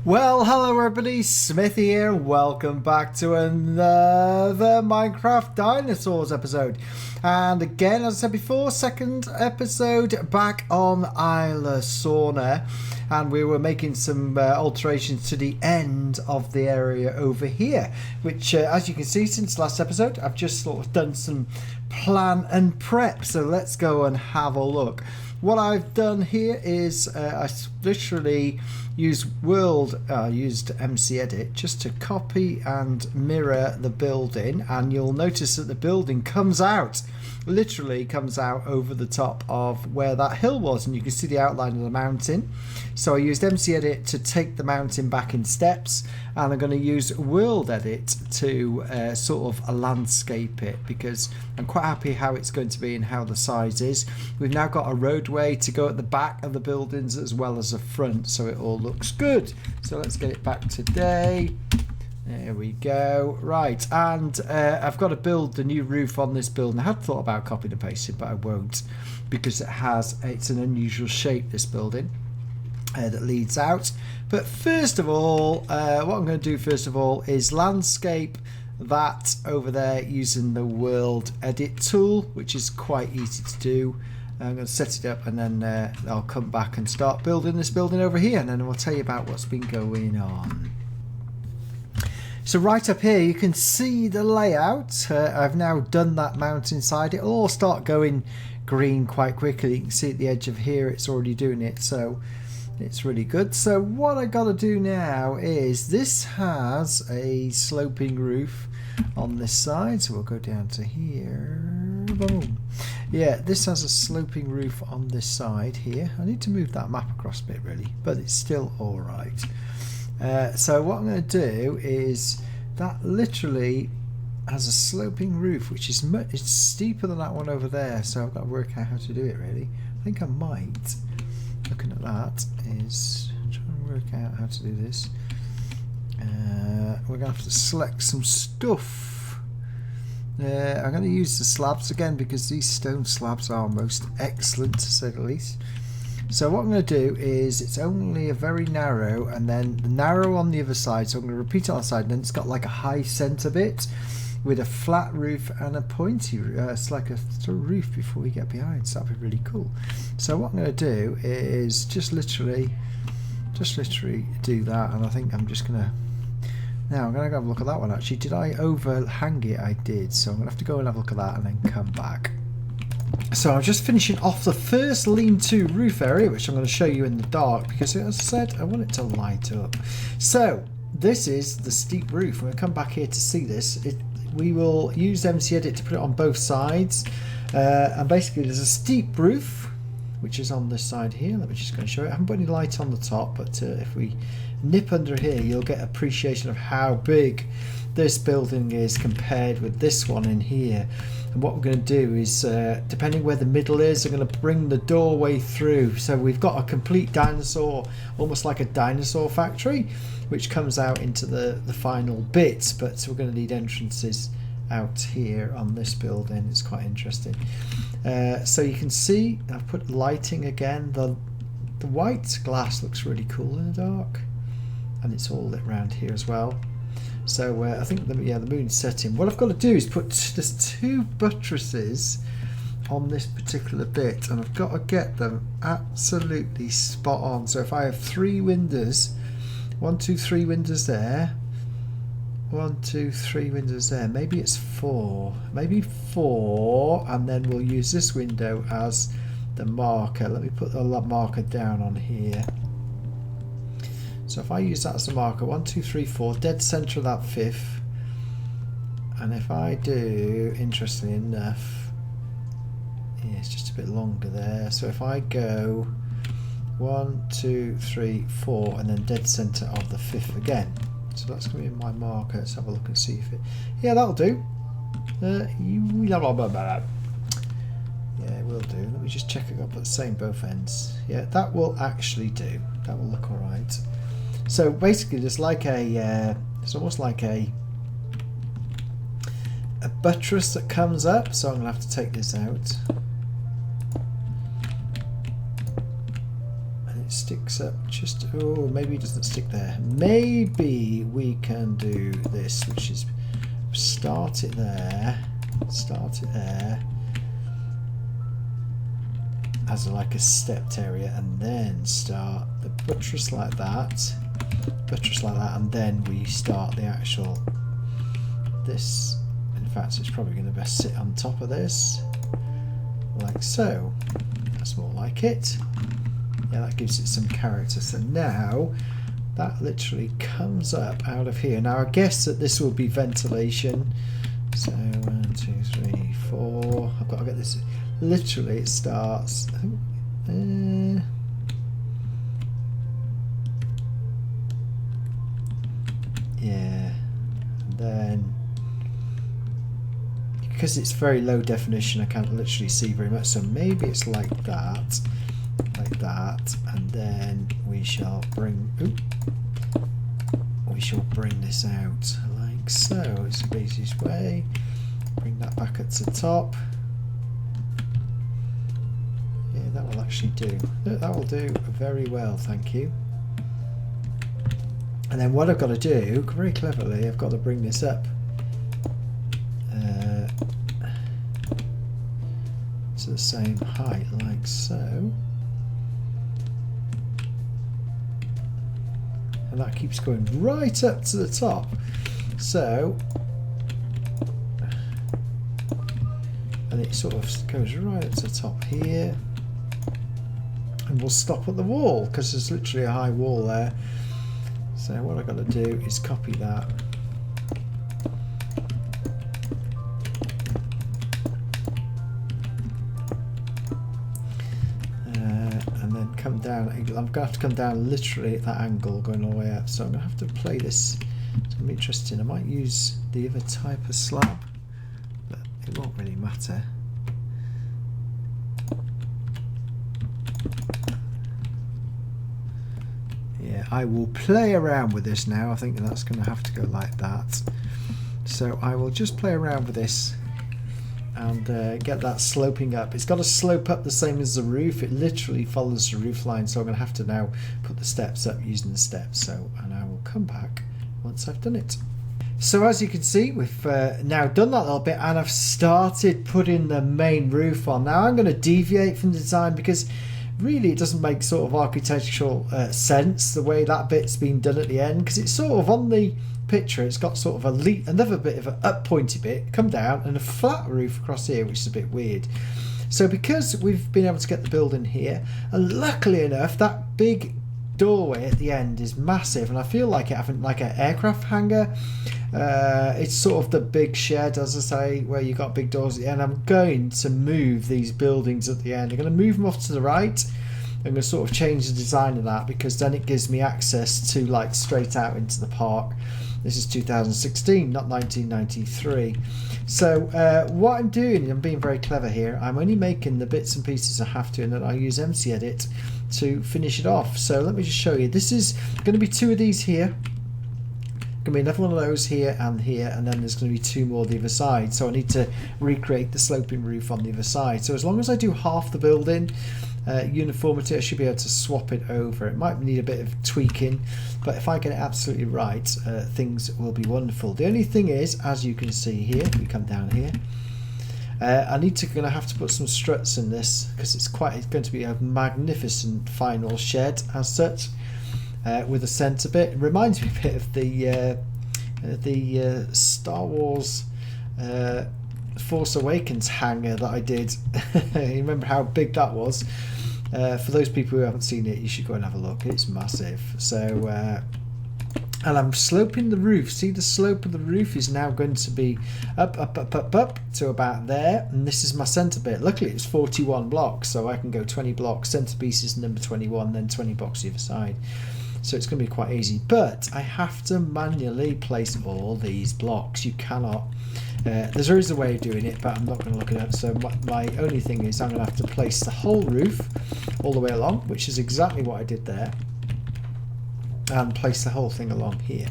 Well, hello everybody, Smithy here. Welcome back to another Minecraft Dinosaurs episode. And again, as I said before, second episode back on Isla Sorna. And we were making some alterations to the end of the area over here. Which, as you can see, since last episode, I've just sort of done some plan and prep. So let's go and have a look. What I've done here is I literally used MC Edit just to copy and mirror the building, and you'll notice that the building literally comes out over the top of where that hill was, and you can see the outline of the mountain. So I used MC Edit to take the mountain back in steps, and I'm going to use World Edit to sort of landscape it, because I'm quite happy how it's going to be and how the size is. We've now got a roadway to go at the back of the buildings as well as the front, so it all looks good. So let's get it back today. There we go. Right, and I've got to build the new roof on this building. I had thought about copying and pasting, but I won't, because it's an unusual shape, this building, that leads out. But first of all, what I'm going to do first of all is landscape that over there using the World Edit tool, which is quite easy to do. I'm going to set it up, and then I'll come back and start building this building over here, and then I'll tell you about what's been going on. So right up here you can see the layout. I've now done that mountainside. It'll all start going green quite quickly. You can see at the edge of here it's already doing it, so it's really good. So what I got to do now is, this has a sloping roof on this side, so we'll go down to here. Boom. Yeah, this has a sloping roof on this side here. I need to move that map across a bit really, but it's still alright. So what I'm going to do is, that literally has a sloping roof, which is it's steeper than that one over there, so I've got to work out how to do it really. I think I might, looking at that, is trying to work out how to do this. We're going to have to select some stuff. I'm going to use the slabs again, because these stone slabs are most excellent, to say the least. So what I'm going to do is, it's only a very narrow, and then the narrow on the other side, so I'm going to repeat it on the side, and then it's got like a high centre bit with a flat roof and a pointy roof. It's like a sort of roof before we get behind, so that'd be really cool. So what I'm going to do is just literally do that, and I think I'm just going to, now I'm going to go have a look at that one actually. Did I overhang it? I did, so I'm going to have to go and have a look at that and then come back. So I'm just finishing off the first lean-to roof area, which I'm going to show you in the dark, because as I said, I want it to light up. So this is the steep roof. When we come back here to see this, we will use MC Edit to put it on both sides. And basically there's a steep roof, which is on this side here. Let me just go and show it. I haven't put any light on the top, but if we nip under here, you'll get appreciation of how big this building is compared with this one in here. And what we're going to do is, depending where the middle is, I'm going to bring the doorway through. So we've got a complete dinosaur, almost like a dinosaur factory, which comes out into the final bits. But we're going to need entrances out here on this building. It's quite interesting. So you can see I've put lighting again. The white glass looks really cool in the dark, and it's all lit around here as well. So I think the moon's setting. What I've got to do is put there's two buttresses on this particular bit, and I've got to get them absolutely spot on. So if I have 3 windows, 1, 2, 3 windows there, 1, 2, 3 windows there, maybe it's 4, and then we'll use this window as the marker. Let me put the marker down on here. So if I use that as a marker, 1, 2, 3, 4, dead centre of that 5th, and if I do, interestingly enough, yeah, it's just a bit longer there. So if I go 1, 2, 3, 4, and then dead centre of the 5th again, so that's going to be my marker. Let's have a look and see if it, yeah, that'll do. Yeah, it will do. Let me just check it up at the same both ends. Yeah, that will actually do. That will look alright. So basically there's like a, it's almost like a buttress that comes up, so I'm going to have to take this out. And it's sticks up just... Oh, maybe it doesn't stick there. Maybe we can do this, which is start it there. Start it there. As like a stepped area, and then start the buttress like that. Buttress like that, and then we start the actual... This... In fact, it's probably going to best sit on top of this. Like so. That's more like it. Yeah, that gives it some character. So now that literally comes up out of here. Now I guess that this will be ventilation. So 1, 2, 3, 4. I've got to get this. Literally, it starts. Yeah, and then. Because it's very low definition, I can't literally see very much, so maybe it's like that, and then we shall bring this out like so. It's the easiest way. Bring that back up to the top. Yeah, that will actually do. That will do very well, thank you. And then what I've got to do, very cleverly, I've got to bring this up. To the same height, like so, and that keeps going right up to the top. So, and it sort of goes right up to the top here, and we'll stop at the wall because there's literally a high wall there. So what I've got to do is copy that. Come down. I'm going to have to come down literally at that angle going all the way up, so I'm going to have to play this. It's going to be interesting. I might use the other type of slab, but it won't really matter. Yeah, I will play around with this now. I think that's going to have to go like that. So I will just play around with this and get that sloping up. It's got to slope up the same as the roof. It literally follows the roof line, so I'm going to have to now put the steps up using the steps. So, and I will come back once I've done it. So as you can see, we've now done that little bit, and I've started putting the main roof on. Now I'm going to deviate from the design because really it doesn't make sort of architectural sense the way that bit's been done at the end, because it's sort of on the picture, it's got sort of another bit of an up pointy bit come down and a flat roof across here, which is a bit weird. So because we've been able to get the building here, and luckily enough that big doorway at the end is massive, and I feel like it having like an aircraft hangar. It's sort of the big shed, as I say, where you got big doors at the end. I'm going to move these buildings at the end. I'm going to move them off to the right. I'm going to sort of change the design of that, because then it gives me access to like straight out into the park. This is 2016, not 1993. So what I'm doing, I'm being very clever here, I'm only making the bits and pieces I have to, and then I use MC Edit to finish it off. So let me just show you. This is going to be 2 of these here. Going to be another one of those here, and then there's going to be 2 more the other side. So I need to recreate the sloping roof on the other side. So as long as I do half the building, uniformity, I should be able to swap it over. It might need a bit of tweaking, but if I get it absolutely right, things will be wonderful. The only thing is, as you can see here, we come down here, going to have to put some struts in this, because it's going to be a magnificent final shed as such, with a centre bit. It reminds me a bit of the Star Wars Force Awakens hangar that I did. You remember how big that was? For those people who haven't seen it, you should go and have a look. It's massive. So and I'm sloping the roof. See, the slope of the roof is now going to be up to about there, and this is my centre bit. Luckily it's 41 blocks, so I can go 20 blocks, centre piece is number 21, then 20 blocks the other side. So it's going to be quite easy, but I have to manually place all these blocks. You cannot. There is a way of doing it, but I'm not going to look at it. So my only thing is I'm going to have to place the whole roof all the way along, which is exactly what I did there, and place the whole thing along here.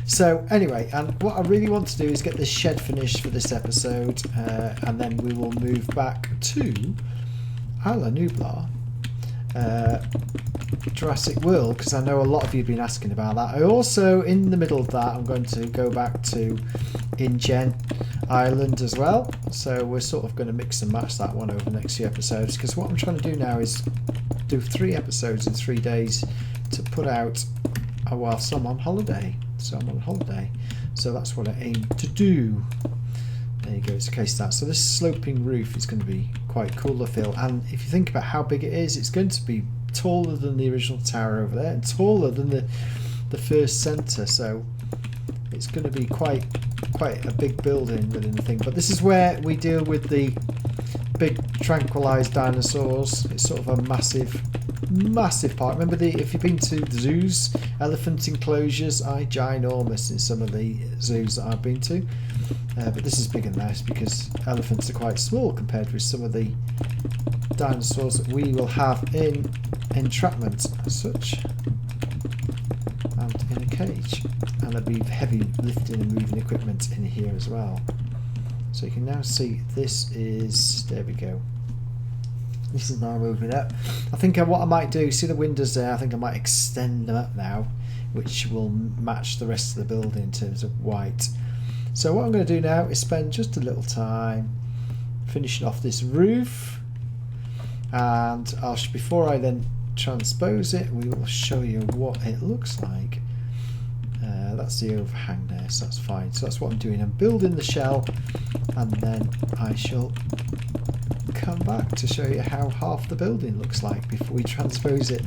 So anyway, and what I really want to do is get this shed finished for this episode, and then we will move back to Isla Nublar, Jurassic World, because I know a lot of you have been asking about that. I also, in the middle of that, I'm going to go back to InGen Island as well. So we're sort of going to mix and match that one over the next few episodes, because what I'm trying to do now is do 3 episodes in 3 days to put out whilst I'm on holiday. So I'm on holiday. So that's what I aim to do. There you go, it's a case of that. So this sloping roof is going to be quite cool to feel. And if you think about how big it is, it's going to be taller than the original tower over there and taller than the first centre. So it's going to be quite a big building within the thing. But this is where we deal with the big tranquilized dinosaurs. It's sort of a massive park. Remember, if you've been to the zoos, elephant enclosures are ginormous in some of the zoos that I've been to. But this is big and nice because elephants are quite small compared with some of the dinosaurs that we will have in entrapment as such, and in a cage. And there'll be heavy lifting and moving equipment in here as well. So you can now see this is, there we go. This is now moving up. I think what I might do, see the windows there, I think I might extend them up now, which will match the rest of the building in terms of white. So what I'm going to do now is spend just a little time finishing off this roof, and before I then transpose it, we will show you what it looks like. That's the overhang there, so that's fine. So that's what I'm doing. I'm building the shell, and then I shall come back to show you how half the building looks like before we transpose it.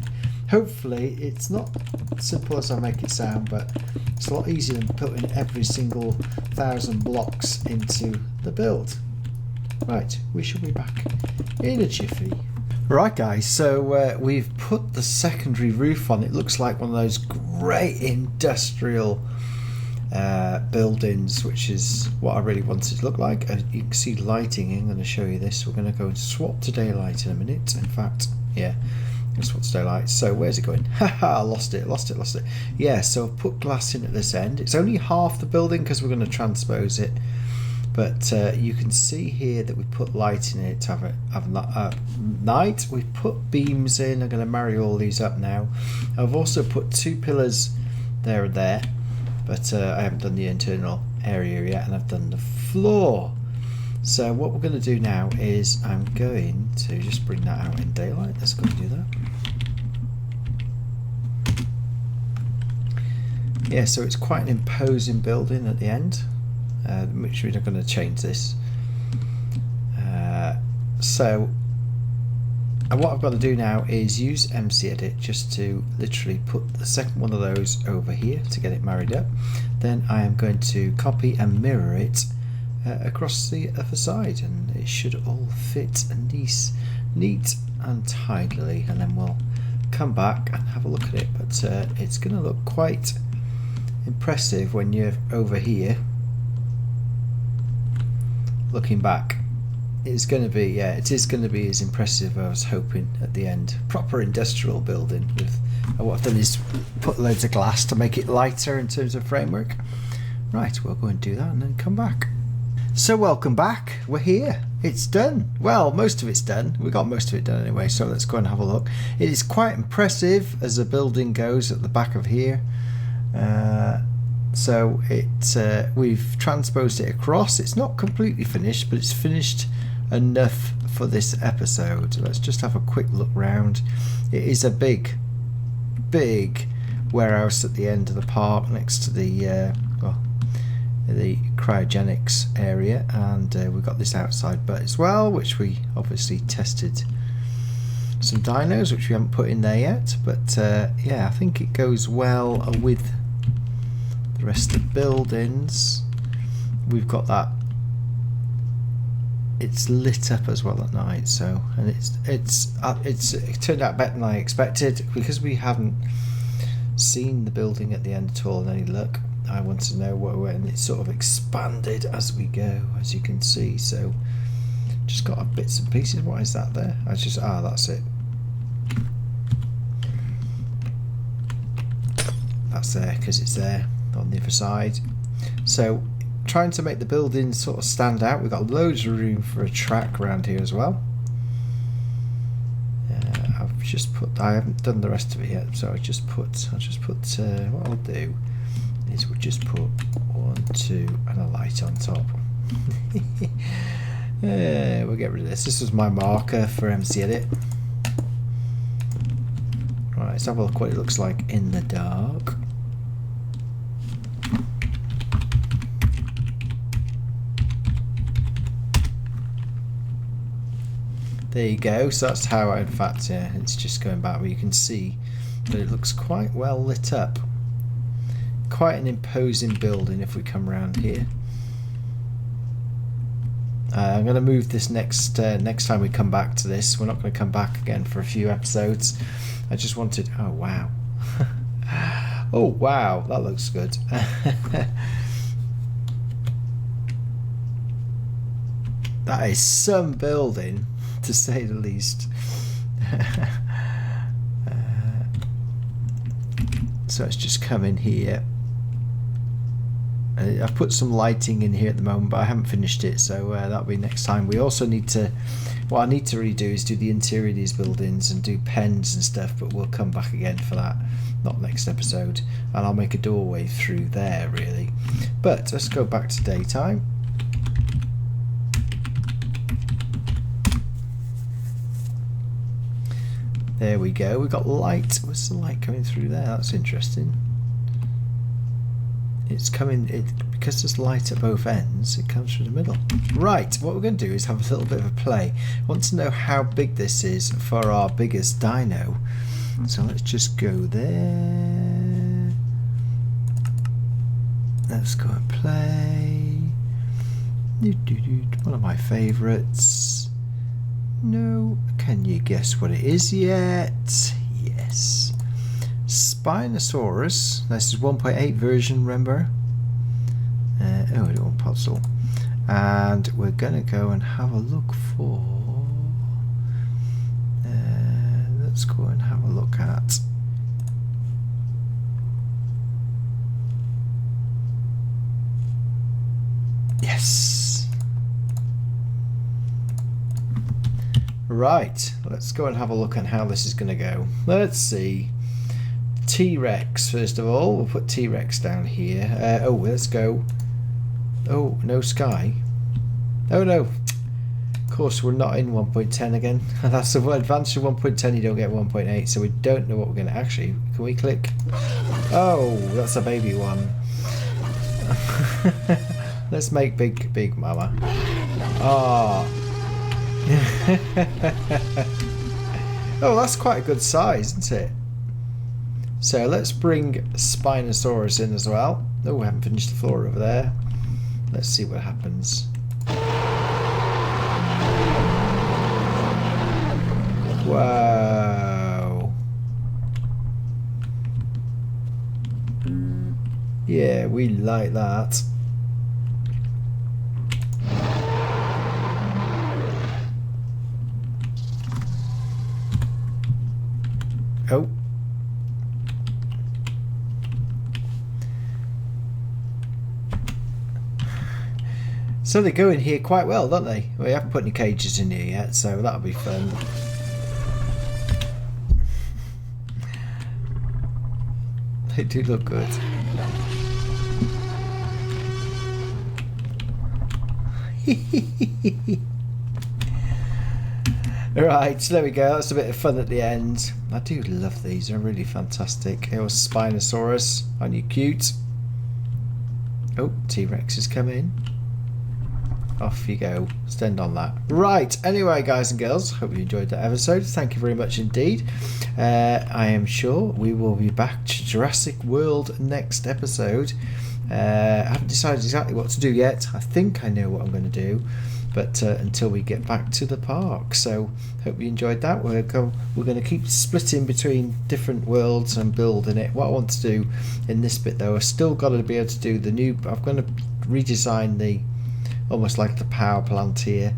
Hopefully it's not as simple as I make it sound, but it's a lot easier than putting every single 1,000 blocks into the build. Right, we shall be back in a jiffy. Right guys, so we've put the secondary roof on. It looks like one of those great industrial buildings, which is what I really wanted it to look like. You can see lighting. I'm going to show you this. We're going to go and swap to daylight in a minute. In fact, yeah, swap to daylight. So where's it going? Haha, lost it. Yeah, so I've put glass in at this end. It's only half the building because we're going to transpose it. But you can see here that we put light in it to have night. We've put beams in. I'm going to marry all these up now. I've also put 2 pillars there and there, but I haven't done the internal area yet, and I've done the floor. So what we're going to do now is I'm going to just bring that out in daylight. Let's go and do that. Yeah, so it's quite an imposing building at the end. Which we're not going to change this. And what I've got to do now is use MC Edit just to literally put the second one of those over here to get it married up. Then I am going to copy and mirror it across the other side, and it should all fit neat and tidily, and then we'll come back and have a look at it. But it's going to look quite impressive when you're over here looking back. It's going to be, yeah, it is going to be as impressive as I was hoping at the end. Proper industrial building. With what I've done is put loads of glass to make it lighter in terms of framework. Right, we'll go and do that and then come back. So welcome back. We're here. It's done. Well, most of it's done. We got most of it done anyway, so let's go and have a look. It is quite impressive as the building goes at the back of here. So we've transposed it across. It's not completely finished, but it's finished enough for this episode. Let's just have a quick look round. It is a big warehouse at the end of the park next to the cryogenics area, and we've got this outside bit as well, which we obviously tested some dinos, which we haven't put in there yet, but yeah, I think it goes well with the rest of the buildings. We've got that, it's lit up as well at night, so, and it turned out better than I expected, because we haven't seen the building at the end at all in any luck. I want to know what we're, and it's sort of expanded as we go, as you can see. So just got bits and pieces. What is that there? I just, that's it. That's there because it's there on the other side. So trying to make the building sort of stand out. We've got loads of room for a track around here as well. I've just put. I haven't done the rest of it yet, so I'll just put. What I'll do is we'll just put 1, 2, and a light on top. We'll get rid of this. This was my marker for MC Edit. Right, let's have a look what it looks like in the dark. There you go. So that's how in fact, yeah, it's just going back, but you can see that it looks quite well lit up. Quite an imposing building if we come around here. I'm going to move this next time we come back to this. We're not going to come back again for a few episodes. I just wanted... Oh, wow. Oh, wow. That looks good. That is some building, to say the least. So let's just come in here. I've put some lighting in here at the moment, but I haven't finished it, so that'll be next time. We also need to, what I need to really do is do the interior of these buildings and do pens and stuff, but we'll come back again for that, not next episode. And I'll make a doorway through there, really. But let's go back to daytime. There we go, we've got light. What's the light coming through there? That's interesting. It's coming, because there's light at both ends, it comes through the middle. Right, what we're going to do is have a little bit of a play. I want to know how big this is for our biggest dino. So let's just go there. Let's go and play. One of my favourites. No, can you guess what it is yet? Yes. Spinosaurus. This is 1.8 version, remember? Oh, I don't want puzzle. And we're going to go and have a look for... let's go and have a look at... Yes! Right, let's go and have a look at how this is going to go. Let's see. T-Rex, first of all. We'll put T-Rex down here. Oh, let's go. Oh, no sky. Oh, no. Of course, we're not in 1.10 again. That's the advantage of 1.10. You don't get 1.8, so we don't know what we're going to... Actually, can we click? Oh, that's a baby one. Let's make big mama. Ah. Oh, that's quite a good size, isn't it? So let's bring Spinosaurus in as well. Oh, we haven't finished the floor over there. Let's see what happens. Wow. Yeah, we like that. Oh. So they go in here quite well, don't they? We haven't put any cages in here yet, so that'll be fun. They do look good. Right, so there we go. That's a bit of fun at the end. I do love these. They're really fantastic. It was Spinosaurus. Aren't you cute? Oh, T-Rex has come in. Off you go. Stand on that. Right, anyway, guys and girls, hope you enjoyed that episode. Thank you very much indeed. I am sure we will be back to Jurassic World next episode. I haven't decided exactly what to do yet. I think I know what I'm going to do, but until we get back to the park. So hope you enjoyed that. We're going to keep splitting between different worlds and building it. What I want to do in this bit though, I've still got to be able to do the new... I'm going to redesign the almost like the power plant here,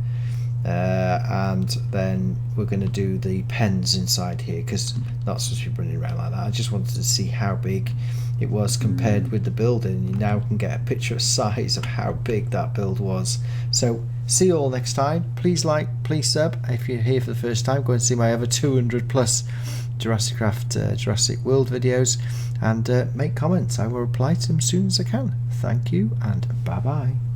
and then we're going to do the pens inside here, because not supposed to be running around like that. I just wanted to see how big it was compared with the building. You now can get a picture of size of how big that build was. So see you all next time. Please like, please sub. If you're here for the first time, go and see my over 200 plus JurassiCraft Jurassic World videos, and make comments. I will reply to them as soon as I can. Thank you, and bye bye.